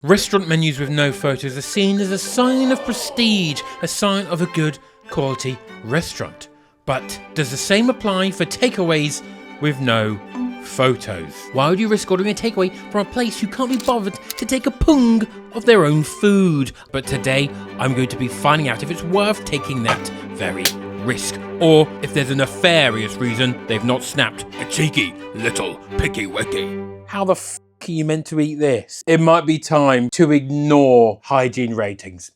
Restaurant menus with no photos are seen as a sign of prestige, a sign of a good quality restaurant. But does the same apply for takeaways with no photos? Why would you risk ordering a takeaway from a place you can't be bothered to take a pung of their own food? But today, I'm going to be finding out if it's worth taking that very risk, or if there's a nefarious reason they've not snapped a cheeky little picky wicky. How the f*** are you meant to eat this? It might be time to ignore hygiene ratings.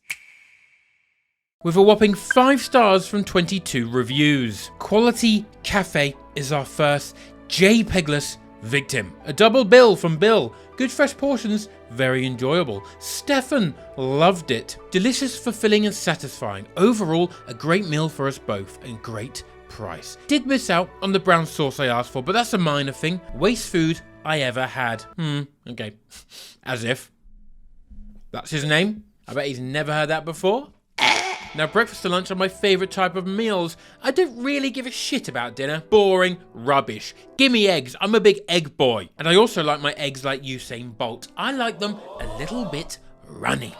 With a whopping 5 stars from 22 reviews. Quality Cafe is our first JPEG-less victim. A double bill from Bill. Good fresh portions, very enjoyable. Stefan loved it. Delicious, fulfilling and satisfying. Overall, a great meal for us both and great price. Did miss out on the brown sauce I asked for, but that's a minor thing. Waste food I ever had. Okay. As if. That's his name? I bet he's never heard that before. Now, breakfast and lunch are my favourite type of meals. I don't really give a shit about dinner. Boring, rubbish. Give me eggs, I'm a big egg boy. And I also like my eggs like Usain Bolt. I like them a little bit runny.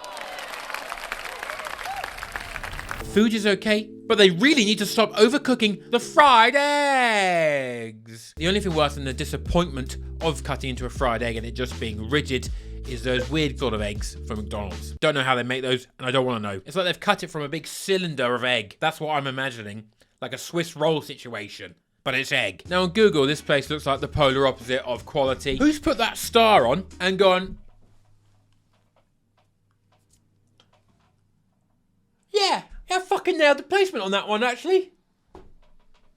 Food is okay, but they really need to stop overcooking the fried eggs. The only thing worse than the disappointment of cutting into a fried egg and it just being rigid is those weird sort of eggs from McDonald's. Don't know how they make those, and I don't want to know. It's like they've cut it from a big cylinder of egg. That's what I'm imagining. Like a Swiss roll situation. But it's egg. Now on Google, this place looks like the polar opposite of quality. Who's put that star on and gone, yeah, I fucking nailed the placement on that one, actually.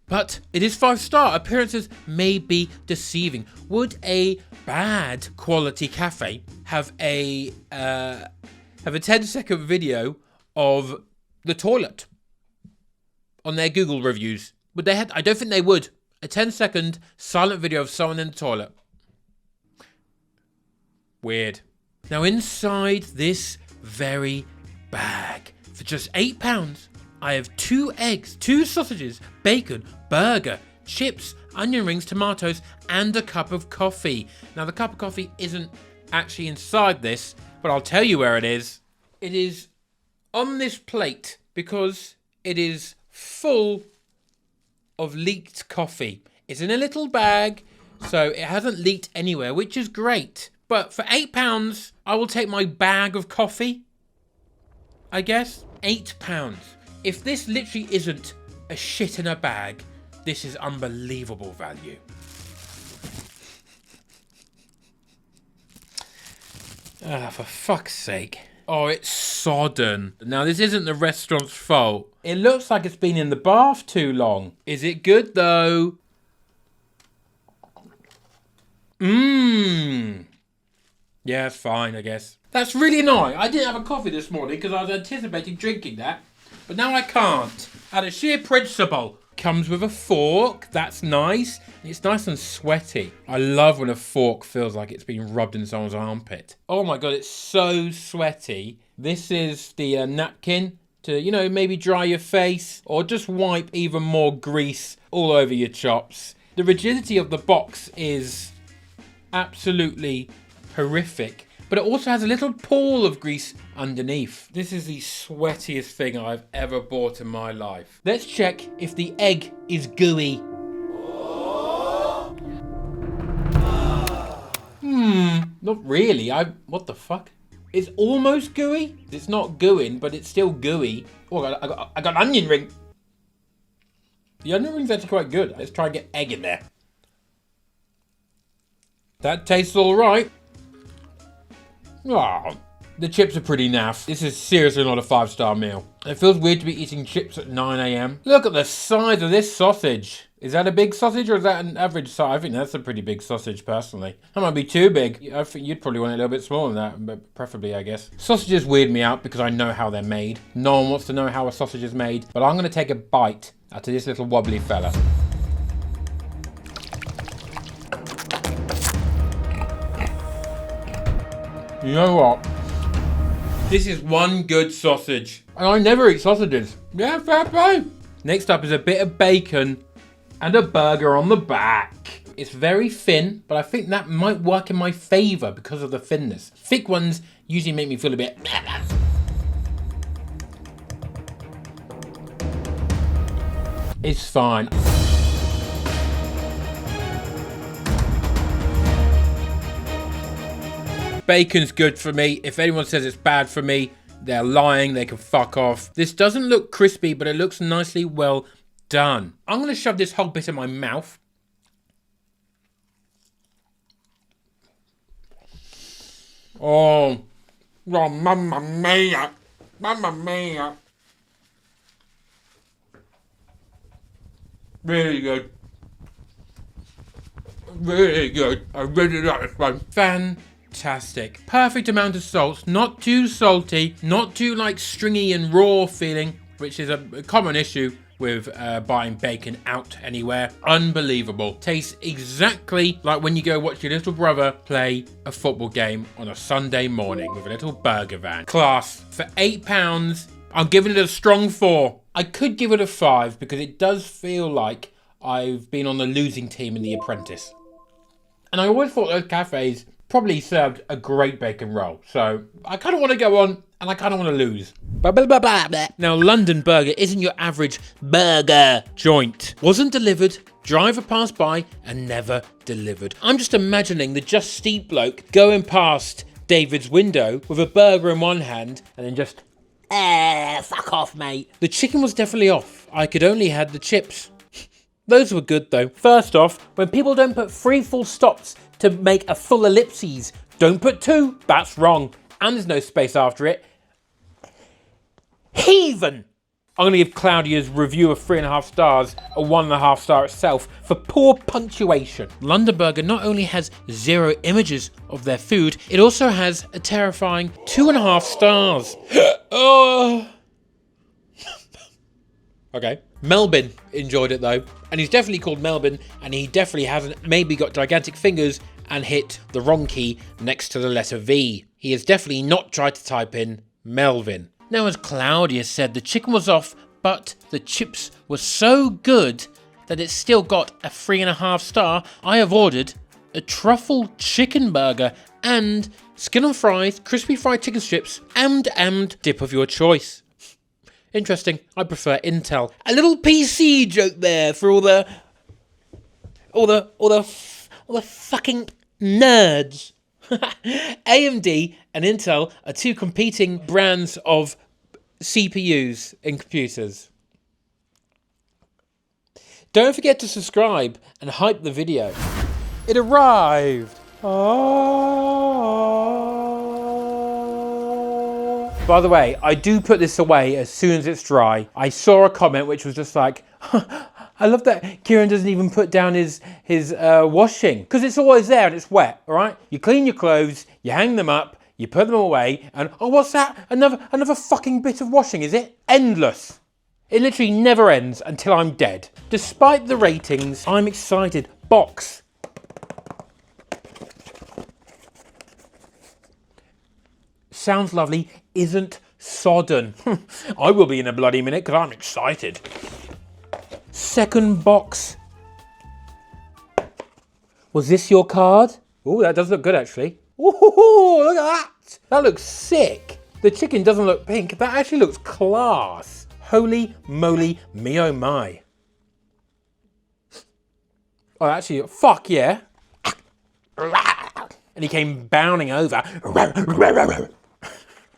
But it is 5-star. Appearances may be deceiving. Would a bad quality cafe have a 10-second video of the toilet on their Google reviews? Would they have? I don't think they would. A 10-second silent video of someone in the toilet. Weird. Now inside this very bag, for just £8, I have 2 eggs, 2 sausages, bacon, burger, chips, onion rings, tomatoes, and a cup of coffee. Now, the cup of coffee isn't actually inside this, but I'll tell you where it is. It is on this plate because it is full of leaked coffee. It's in a little bag, so it hasn't leaked anywhere, which is great. But for £8, I will take my bag of coffee, I guess. £8. If this literally isn't a shit in a bag, this is unbelievable value. For fuck's sake. Oh, it's sodden. Now, this isn't the restaurant's fault. It looks like it's been in the bath too long. Is it good, though? Yeah, it's fine, I guess. That's really annoying. I didn't have a coffee this morning because I was anticipating drinking that. But now I can't. Out of sheer principle. Comes with a fork. That's nice. It's nice and sweaty. I love when a fork feels like it's been rubbed in someone's armpit. Oh my god, it's so sweaty. This is the napkin to, you know, maybe dry your face or just wipe even more grease all over your chops. The rigidity of the box is absolutely horrific. But it also has a little pool of grease underneath. This is the sweatiest thing I've ever bought in my life. Let's check if the egg is gooey. Not really. What the fuck? It's almost gooey. It's not gooing, but it's still gooey. Oh, I got an onion ring. The onion ring's actually quite good. Let's try and get egg in there. That tastes all right. Oh, the chips are pretty naff. This is seriously not a 5-star meal. It feels weird to be eating chips at 9 AM. Look at the size of this sausage. Is that a big sausage or is that an average size? I think that's a pretty big sausage, personally. That might be too big. I think you'd probably want it a little bit smaller than that, but preferably, I guess. Sausages weird me out because I know how they're made. No one wants to know how a sausage is made, but I'm going to take a bite out of this little wobbly fella. You know what? This is one good sausage. And I never eat sausages. Yeah, fair play. Next up is a bit of bacon and a burger on the back. It's very thin, but I think that might work in my favour because of the thinness. Thick ones usually make me feel a bit... It's fine. Bacon's good for me. If anyone says it's bad for me, they're lying. They can fuck off. This doesn't look crispy, but it looks nicely well done. I'm going to shove this whole bit in my mouth. Oh, mamma mia. Mamma mia. Really good. Really good. I really like this one. Fantastic. Perfect amount of salt. Not too salty. Not too like stringy and raw feeling, which is a common issue with buying bacon out anywhere. Unbelievable. Tastes exactly like when you go watch your little brother play a football game on a Sunday morning with a little burger van. Class. For £8, I'm giving it a strong 4. I could give it a 5 because it does feel like I've been on the losing team in The Apprentice. And I always thought those cafes probably served a great bacon roll. So I kind of want to go on and I kind of want to lose. Now, London Burger isn't your average burger joint. Wasn't delivered, driver passed by and never delivered. I'm just imagining the Just Eat bloke going past David's window with a burger in one hand and then just... fuck off, mate. The chicken was definitely off. I could only had the chips. Those were good though. First off, when people don't put 3 full stops to make a full ellipses, don't put 2. That's wrong. And there's no space after it. Heathen! I'm going to give Claudia's review of 3.5 stars a 1.5 star itself for poor punctuation. London Burger not only has 0 images of their food, it also has a terrifying 2.5 stars. Oh. Okay. Melvin enjoyed it though, and he's definitely called Melvin, and he definitely hasn't maybe got gigantic fingers and hit the wrong key next to the letter V. He has definitely not tried to type in Melvin. Now, as Claudia said, the chicken was off, but the chips were so good that it still got a 3.5 star. I have ordered a truffle chicken burger and skin on fries, crispy fried chicken strips, and dip of your choice. Interesting. I prefer Intel. A little PC joke there for all the fucking nerds. AMD and Intel are 2 competing brands of CPUs in computers. Don't forget to subscribe and hype the video. It arrived. By the way, I do put this away as soon as it's dry. I saw a comment which was just like, I love that Ciarán doesn't even put down his washing, because it's always there and it's wet, all right? You clean your clothes, you hang them up, you put them away, and oh, what's that? Another fucking bit of washing, is it? Endless. It literally never ends until I'm dead. Despite the ratings, I'm excited. Box. Sounds lovely, isn't sodden. I will be in a bloody minute because I'm excited. Second box. Was this your card? Oh, that does look good actually. Ooh, look at that. That looks sick. The chicken doesn't look pink. That actually looks class. Holy moly, me oh my. Oh, actually, fuck yeah. And he came bounding over.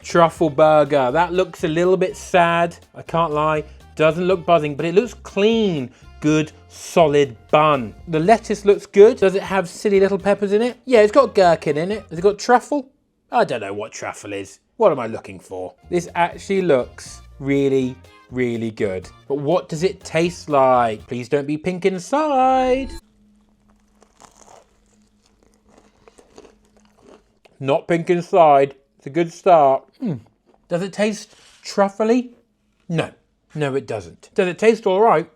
Truffle burger. That looks a little bit sad. I can't lie. Doesn't look buzzing, but it looks clean. Good, solid bun. The lettuce looks good. Does it have silly little peppers in it? Yeah, it's got gherkin in it. Has it got truffle? I don't know what truffle is. What am I looking for? This actually looks really, really good. But what does it taste like? Please don't be pink inside. Not pink inside. It's a good start. Does it taste truffly? No. No, it doesn't. Does it taste all right?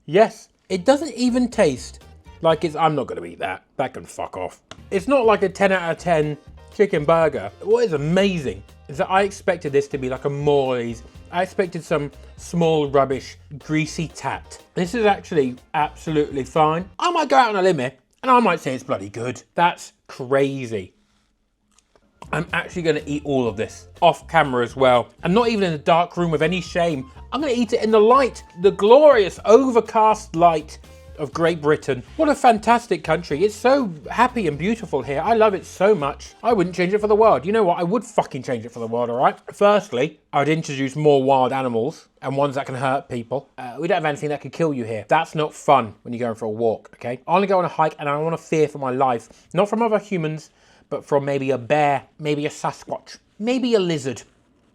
Yes. It doesn't even taste like it's... I'm not going to eat that. That can fuck off. It's not like a 10 out of 10 chicken burger. What is amazing is that I expected this to be like a Morley's. I expected some small rubbish greasy tat. This is actually absolutely fine. I might go out on a limb here and I might say it's bloody good. That's crazy. I'm actually going to eat all of this off camera as well. And not even in a dark room with any shame. I'm going to eat it in the light, the glorious overcast light of Great Britain. What a fantastic country. It's so happy and beautiful here. I love it so much. I wouldn't change it for the world. You know what? I would fucking change it for the world, all right? Firstly, I'd introduce more wild animals and ones that can hurt people. We don't have anything that could kill you here. That's not fun when you're going for a walk, okay? I want to go on a hike and I want to fear for my life. Not from other humans, but from maybe a bear, maybe a Sasquatch, maybe a lizard.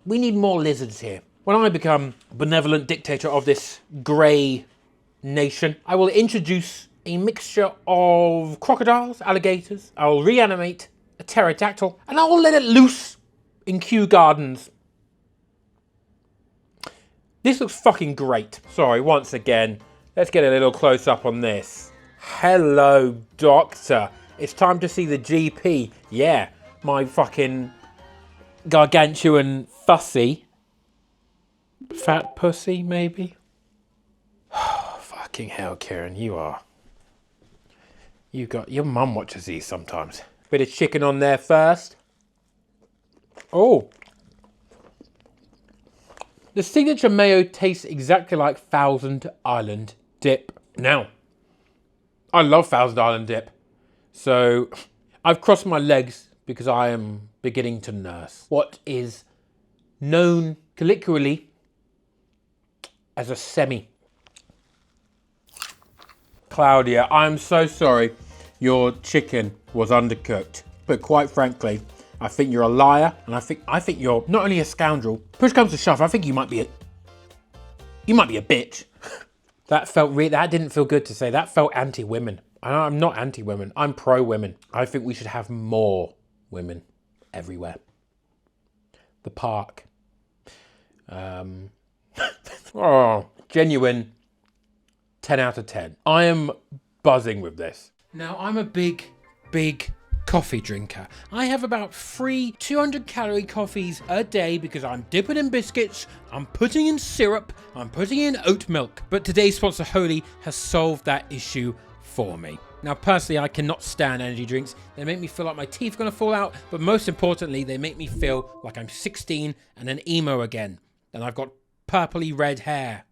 We need more lizards here. When I become benevolent dictator of this grey nation, I will introduce a mixture of crocodiles, alligators. I'll reanimate a pterodactyl and I'll let it loose in Kew Gardens. This looks fucking great. Sorry, once again, let's get a little close up on this. Hello, doctor. It's time to see the GP. Yeah, my fucking gargantuan fussy. Fat pussy, maybe? Fucking hell, Ciarán, your mum watches these sometimes. Bit of chicken on there first. Oh. The signature mayo tastes exactly like Thousand Island dip. Now, I love Thousand Island dip. So, I've crossed my legs because I am beginning to nurse what is known colloquially as a semi. Claudia, I'm so sorry your chicken was undercooked. But quite frankly, I think you're a liar, and I think you're not only a scoundrel. Push comes to shove, I think you might be a bitch. That didn't feel good to say. That felt anti-women. I'm not anti-women. I'm pro-women. I think we should have more women everywhere. The park. Oh, genuine 10 out of 10. I am buzzing with this. Now, I'm a big coffee drinker. I have about 3 200-calorie coffees a day because I'm dipping in biscuits, I'm putting in syrup, I'm putting in oat milk. But today's sponsor, Holy, has solved that issue for me. Now, personally, I cannot stand energy drinks. They make me feel like my teeth are going to fall out, but most importantly, they make me feel like I'm 16 and an emo again, and I've got purpley red hair.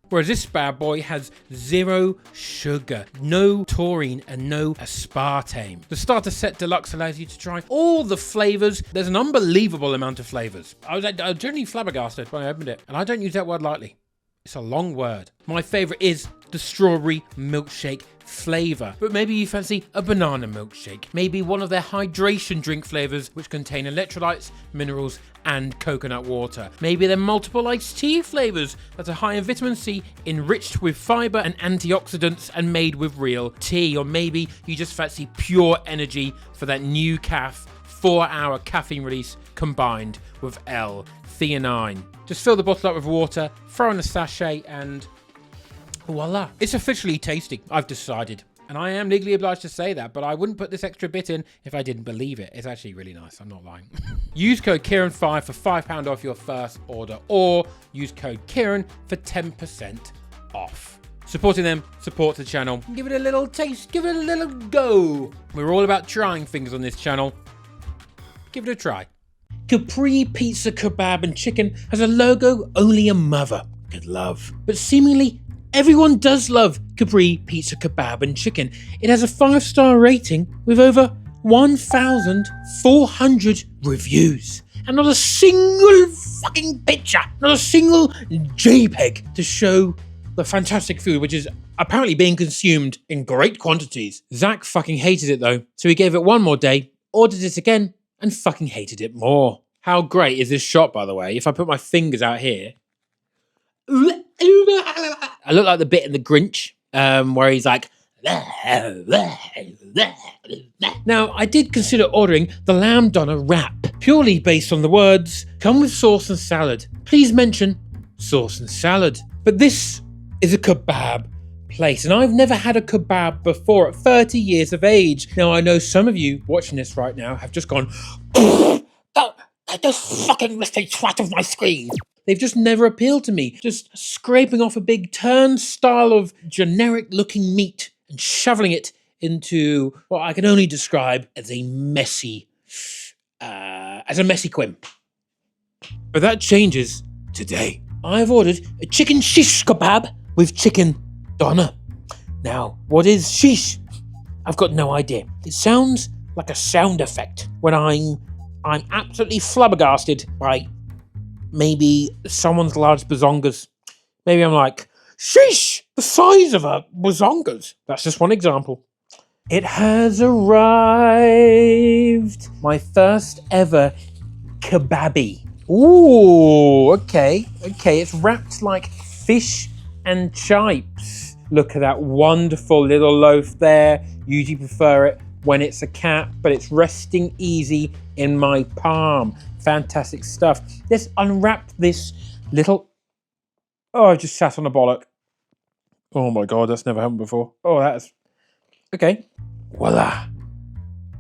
Whereas this bad boy has 0 sugar, no taurine, and no aspartame. The starter set deluxe allows you to try all the flavors. There's an unbelievable amount of flavors. I was genuinely flabbergasted when I opened it, and I don't use that word lightly. It's a long word. My favorite is the strawberry milkshake flavor, but maybe you fancy a banana milkshake, maybe one of their hydration drink flavors which contain electrolytes, minerals, and coconut water. Maybe they're multiple iced tea flavors that are high in vitamin C, enriched with fiber and antioxidants, and made with real tea. Or maybe you just fancy pure energy for that new 4-hour caffeine release combined with L-theanine. Just fill the bottle up with water, throw in a sachet, and voila. It's officially tasty, I've decided. And I am legally obliged to say that, but I wouldn't put this extra bit in if I didn't believe it. It's actually really nice, I'm not lying. Use code Ciarán5 for £5 off your first order, or use code Ciarán for 10% off. Supporting them supports the channel. Give it a little taste, give it a little go. We're all about trying things on this channel. Give it a try. Capri Pizza, Kebab and Chicken has a logo only a mother could love. But seemingly everyone does love Capri Pizza, Kebab and Chicken. It has a 5-star rating with over 1,400 reviews. And not a single fucking picture, not a single JPEG to show the fantastic food, which is apparently being consumed in great quantities. Zach fucking hated it though, so he gave it one more day, ordered it again, and fucking hated it more. How great is this shot, by the way? If I put my fingers out here, I look like the bit in The Grinch, where he's like, Now, I did consider ordering the lamb doner wrap, purely based on the words, come with sauce and salad. Please mention sauce and salad. But this is a kebab place, and I've never had a kebab before at 30 years of age. Now, I know some of you watching this right now have just gone, just fucking mistake twat of my screen. They've just never appealed to me. Just scraping off a big turnstile of generic looking meat and shoveling it into what I can only describe as a messy as a messy quim. But that changes today. I've ordered a chicken shish kebab with chicken doner. Now, what is shish? I've got no idea. It sounds like a sound effect when I'm absolutely flabbergasted by maybe someone's large bazongas. Maybe I'm like, sheesh, the size of a bazongas. That's just one example. It has arrived. My first ever kebabi. Ooh, okay. It's wrapped like fish and chips. Look at that wonderful little loaf there. Usually prefer it when it's a cap, but it's resting easy in my palm. Fantastic stuff. Let's unwrap this little... Oh, I just sat on a bollock. Oh my God, that's never happened before. Oh, that's... Okay. Voila.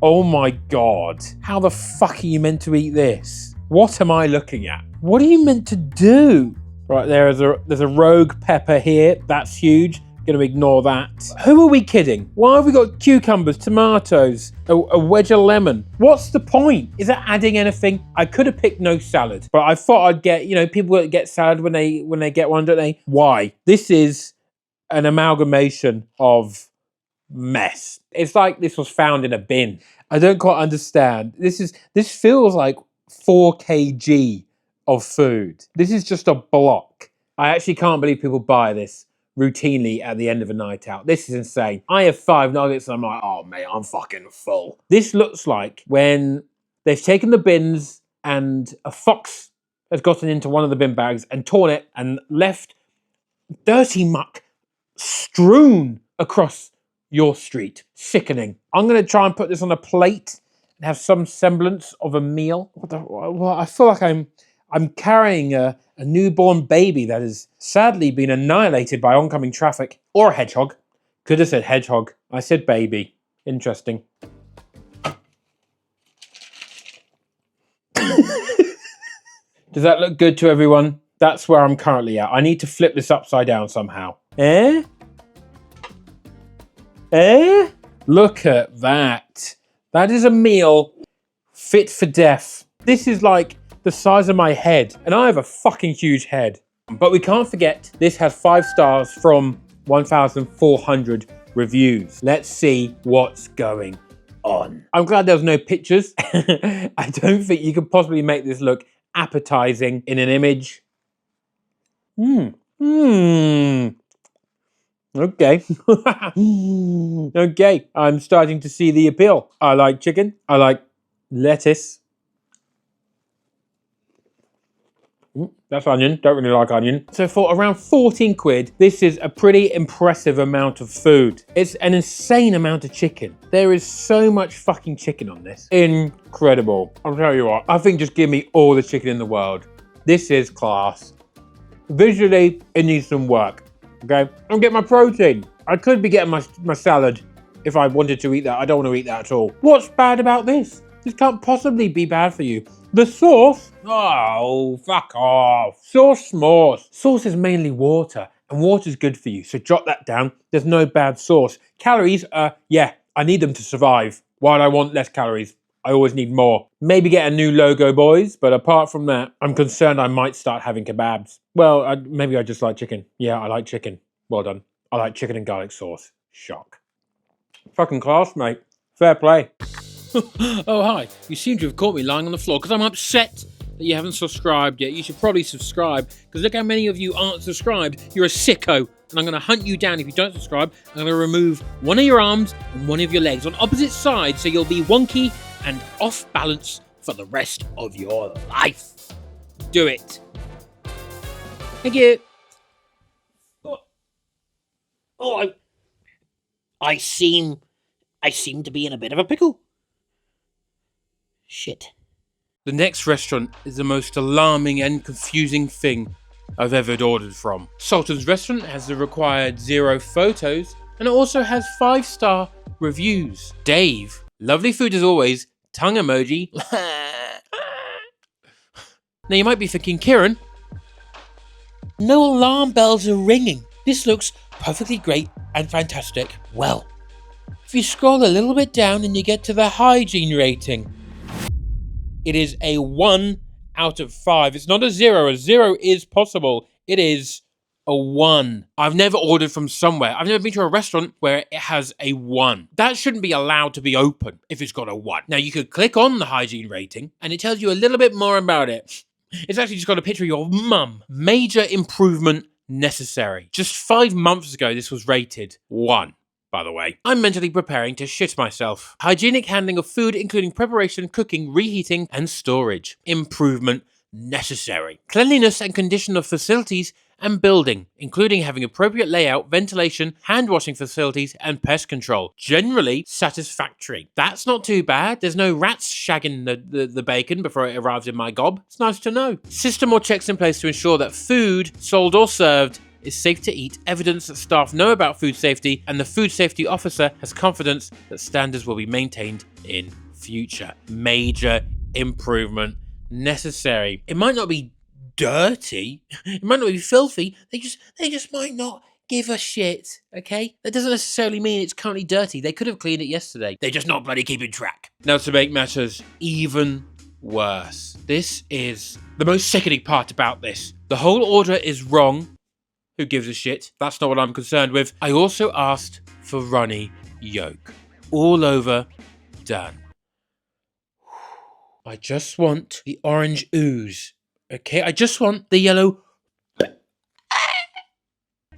Oh my God. How the fuck are you meant to eat this? What am I looking at? What are you meant to do? Right, there's a rogue pepper here. That's huge. Gonna ignore that. Who are we kidding? Why have we got cucumbers, tomatoes, a wedge of lemon? What's the point? Is that adding anything? I could have picked no salad, but I thought I'd get, people get salad when they get one, don't they? Why? This is an amalgamation of mess. It's like this was found in a bin. I don't quite understand. This feels like 4 kg of food. This is just a block. I actually can't believe people buy this routinely at the end of a night out. This is insane. I have 5 nuggets and I'm like, oh mate, I'm fucking full. This looks like when they've taken the bins and a fox has gotten into one of the bin bags and torn it and left dirty muck strewn across your street. Sickening. I'm going to try and put this on a plate and have some semblance of a meal. Well, I feel like I'm carrying a newborn baby that has sadly been annihilated by oncoming traffic. Or a hedgehog. Could have said hedgehog. I said baby. Interesting. Does that look good to everyone? That's where I'm currently at. I need to flip this upside down somehow. Eh? Look at that. That is a meal fit for death. This is like the size of my head, and I have a fucking huge head. But we can't forget, this has 5 stars from 1,400 reviews. Let's see what's going on. I'm glad there's no pictures. I don't think you could possibly make this look appetizing in an image. Okay. Okay, I'm starting to see the appeal. I like chicken. I like lettuce. That's onion. Don't really like onion. So for around 14 quid, this is a pretty impressive amount of food. It's an insane amount of chicken. There is so much fucking chicken on this. Incredible. I'll tell you what, I think just give me all the chicken in the world. This is class. Visually, it needs some work. Okay, I'll get my protein. I could be getting my salad if I wanted to eat that. I don't want to eat that at all. What's bad about this? This can't possibly be bad for you. The sauce? Oh, fuck off. Sauce s'mores. Sauce is mainly water, and water's good for you, so jot that down. There's no bad sauce. Calories, yeah, I need them to survive. Why do I want less calories? I always need more. Maybe get a new logo, boys, but apart from that, I'm concerned I might start having kebabs. Well, maybe I just like chicken. Yeah, I like chicken. Well done. I like chicken and garlic sauce. Shock. Fucking class, mate. Fair play. Oh, hi. You seem to have caught me lying on the floor because I'm upset that you haven't subscribed yet. You should probably subscribe because look how many of you aren't subscribed. You're a sicko, and I'm going to hunt you down if you don't subscribe. I'm going to remove one of your arms and one of your legs on opposite sides so you'll be wonky and off balance for the rest of your life. Do it. Thank you. I seem to be in a bit of a pickle. Shit. The next restaurant is the most alarming and confusing thing I've ever ordered from. Sultan's restaurant has the required 0 photos and it also has 5-star reviews. Dave, lovely food as always, tongue emoji. Now you might be thinking, Ciarán, no alarm bells are ringing. This looks perfectly great and fantastic. Well, if you scroll a little bit down and you get to the hygiene rating. It is a 1 out of 5. It's not a 0. A 0 is possible. It is a 1. I've never ordered from somewhere. I've never been to a restaurant where it has a 1. That shouldn't be allowed to be open if it's got a 1. Now, you could click on the hygiene rating and it tells you a little bit more about it. It's actually just got a picture of your mum. Major improvement necessary. Just 5 months ago, this was rated 1. By the way, I'm mentally preparing to shit myself. Hygienic handling of food, including preparation, cooking, reheating, and storage. Improvement necessary. Cleanliness and condition of facilities and building, including having appropriate layout, ventilation, hand washing facilities, and pest control. Generally satisfactory. That's not too bad. There's no rats shagging the bacon before it arrives in my gob. It's nice to know. System or checks in place to ensure that food sold or served is safe to eat, evidence that staff know about food safety, and the food safety officer has confidence that standards will be maintained in future. Major improvement necessary. It might not be dirty, it might not be filthy, they just might not give a shit, okay? That doesn't necessarily mean it's currently dirty. They could have cleaned it yesterday. They're just not bloody keeping track. Now, to make matters even worse, this is the most sickening part about this. The whole order is wrong. Who gives a shit? That's not what I'm concerned with. I also asked for runny yolk. All over, done. I just want the orange ooze. Okay, I just want the yellow.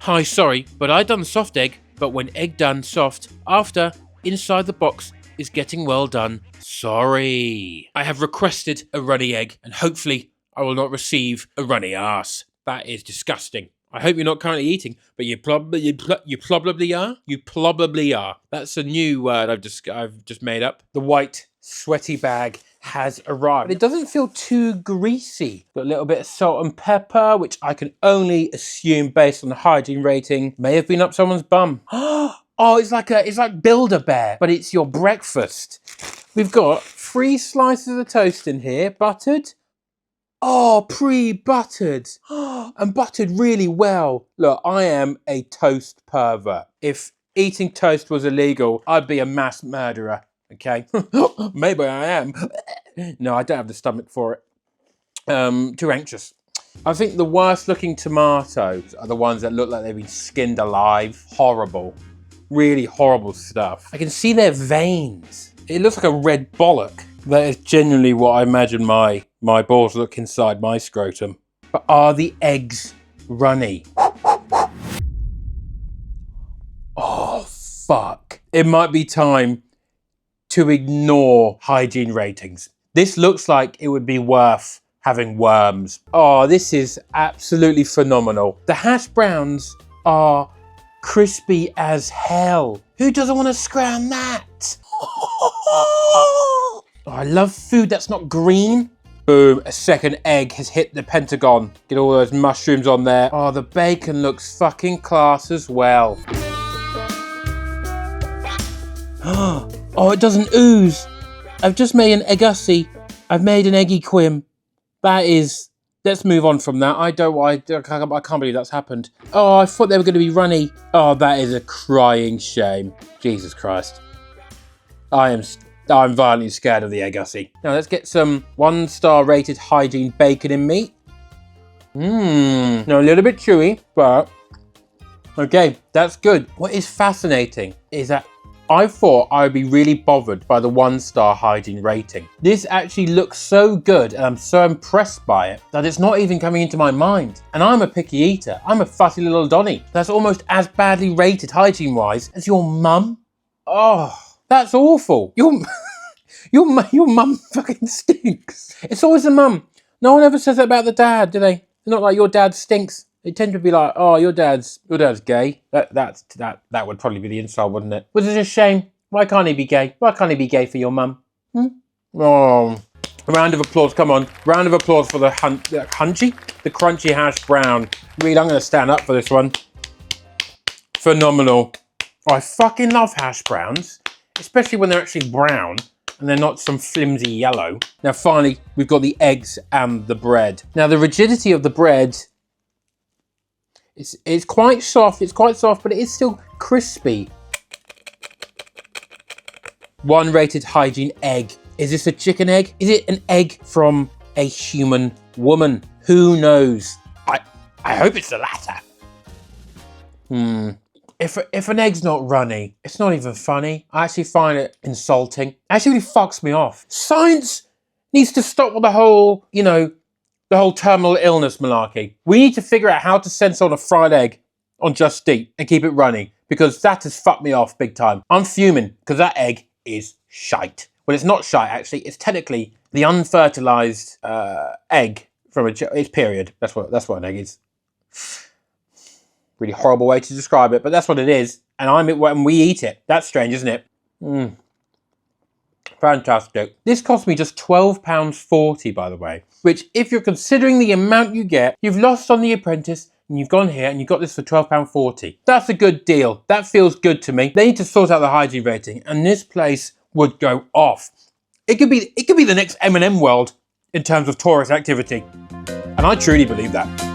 Hi, sorry, but I done soft egg, but when egg done soft, after, inside the box is getting well done. Sorry. I have requested a runny egg, and hopefully I will not receive a runny ass. That is disgusting. I hope you're not currently eating, but you probably are. You probably are. That's a new word I've just made up. The white sweaty bag has arrived. But it doesn't feel too greasy. Got a little bit of salt and pepper, which I can only assume based on the hygiene rating may have been up someone's bum. Oh, it's like Build-A-Bear, but it's your breakfast. We've got 3 slices of toast in here, buttered. Oh, pre-buttered. And buttered really well. Look, I am a toast pervert. If eating toast was illegal, I'd be a mass murderer, okay? Maybe I am. No, I don't have the stomach for it. Too anxious. I think the worst looking tomatoes are the ones that look like they've been skinned alive. Horrible. Really horrible stuff. I can see their veins. It looks like a red bollock. That is genuinely what I imagine my balls look inside my scrotum. But are the eggs runny? Oh, fuck. It might be time to ignore hygiene ratings. This looks like it would be worth having worms. Oh, this is absolutely phenomenal. The hash browns are crispy as hell. Who doesn't want to scram that? Oh, I love food that's not green. Boom, a second egg has hit the Pentagon. Get all those mushrooms on there. Oh, the bacon looks fucking class as well. Oh, it doesn't ooze. I've just made an eggussie. I've made an eggy quim. That is... Let's move on from that. I can't believe that's happened. Oh, I thought they were going to be runny. Oh, that is a crying shame. Jesus Christ. I'm violently scared of the eggussie. Now let's get some 1-star rated hygiene bacon in meat. Now a little bit chewy, but okay, that's good. What is fascinating is that I thought I would be really bothered by the 1-star hygiene rating. This actually looks so good and I'm so impressed by it that it's not even coming into my mind. And I'm a picky eater. I'm a fussy little Donny. That's almost as badly rated hygiene-wise as your mum. Oh, that's awful. Your mum fucking stinks. It's always the mum. No one ever says that about the dad, do they? They're not like your dad stinks. They tend to be like, oh, your dad's gay. That would probably be the insult, wouldn't it? Which is a shame. Why can't he be gay? Why can't he be gay for your mum? Oh, a round of applause, come on. Round of applause for the crunchy hash brown. Really, I'm going to stand up for this one. Phenomenal. I fucking love hash browns, especially when they're actually brown and they're not some flimsy yellow. Now, finally, we've got the eggs and the bread. Now, the rigidity of the bread... It's quite soft, but it is still crispy. 1 rated hygiene egg Is this a chicken egg? Is it an egg from a human woman? Who knows? I hope it's the latter. If an egg's not runny, it's not even funny. I actually find it insulting. It actually really fucks me off. Science needs to stop with the whole, the whole terminal illness malarkey. We need to figure out how to censor on a fried egg on Just Eat and keep it running, because that has fucked me off big time. I'm fuming because that egg is shite. Well, it's not shite, actually. It's technically the unfertilized egg from it's period. That's what an egg is. Really horrible way to describe it, but that's what it is. And when we eat it. That's strange, isn't it? Fantastic. This cost me just £12.40, by the way, which, if you're considering the amount you get, you've lost on The Apprentice, and you've gone here and you got this for £12.40. That's a good deal. That feels good to me. They need to sort out the hygiene rating, and this place would go off. It could be the next M&M world in terms of tourist activity. And I truly believe that.